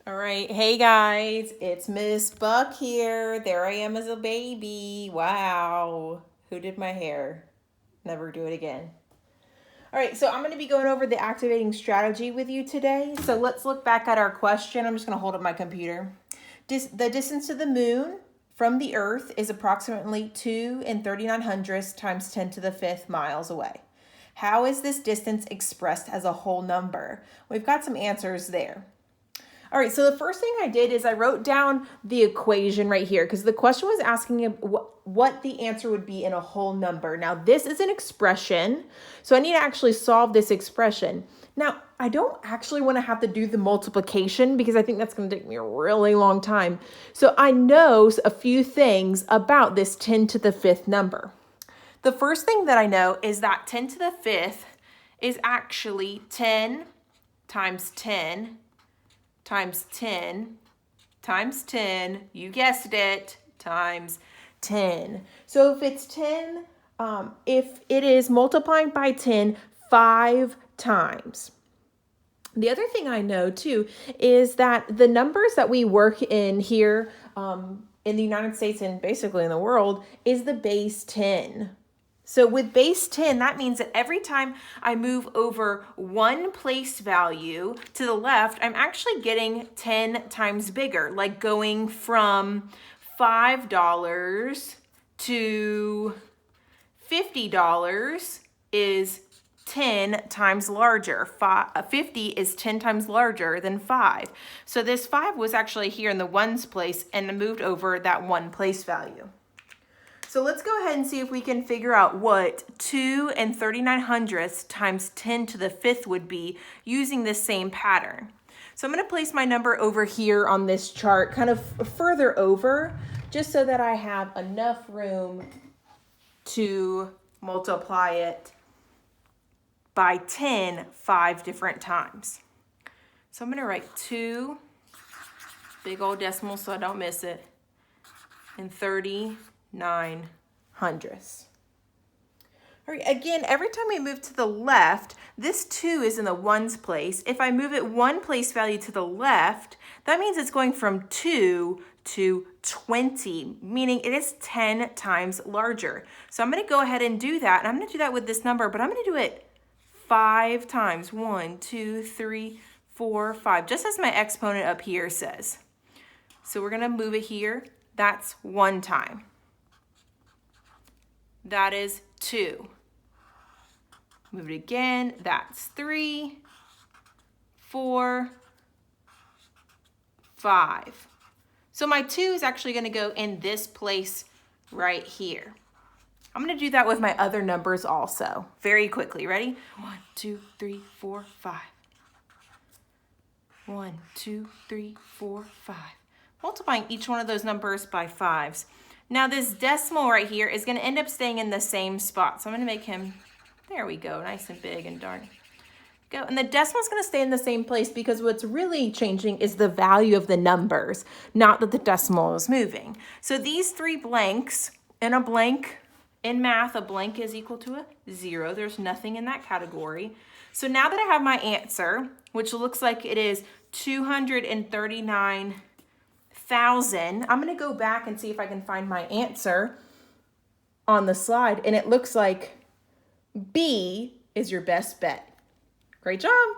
All right, hey guys, it's Miss Buck here. There I am as a baby. Wow. Who did my hair? Never do it again. All right, so I'm going to be going over the activating strategy with you today. So let's look back at our question. I'm just going to hold up my computer. The distance to the moon from the Earth is approximately 2 and 39/100 times 10 to the 5th miles away. How is this distance expressed as a whole number? We've got some answers there. All right, so the first thing I did is I wrote down the equation right here because the question was asking what the answer would be in a whole number. Now, this is an expression, so I need to actually solve this expression. Now, I don't actually want to have to do the multiplication because I think that's going to take me a really long time. So I know a few things about this 10 to the 5th number. The first thing that I know is that 10 to the 5th is actually 10 times 10 times 10 times 10, you guessed it, times 10. So if it's 10, if it is multiplying by 10 5 times. The other thing I know too is that the numbers that we work in here in the United States and basically in the world is the base 10. So with base 10, that means that every time I move over one place value to the left, I'm actually getting 10 times bigger, like going from $5 to $50 is 10 times larger. 50 is 10 times larger than 5. So this 5 was actually here in the ones place and moved over that one place value. So let's go ahead and see if we can figure out what 2 and 39/100 times 10 to the 5th would be using this same pattern. So I'm going to place my number over here on this chart, kind of further over, just so that I have enough room to multiply it by 10 5 different times. So I'm going to write 2, big old decimal so I don't miss it, and 39/100. All right, again, every time we move to the left, this 2 is in the ones place. If I move it one place value to the left, that means it's going from 2 to 20, meaning it is 10 times larger. So I'm going to go ahead and do that, and I'm going to do that with this number, but I'm going to do it 5 times. 1, 2, 3, 4, 5, just as my exponent up here says. So we're going to move it here. That's 1 time. That is 2. Move it again. That's 3, 4, 5. So my 2 is actually going to go in this place right here. I'm going to do that with my other numbers also. Very quickly. Ready? 1, 2, 3, 4, 5. 1, 2, 3, 4, 5. Multiplying each one of those numbers by 5s. Now this decimal right here is going to end up staying in the same spot. So I'm going to make him, there we go, nice and big and dark. Go. And the decimal is going to stay in the same place because what's really changing is the value of the numbers, not that the decimal is moving. So these 3 blanks, and a blank, in math, a blank is equal to a 0. There's nothing in that category. So now that I have my answer, which looks like it is 239,000, I'm going to go back and see if I can find my answer on the slide. And it looks like B is your best bet. Great job.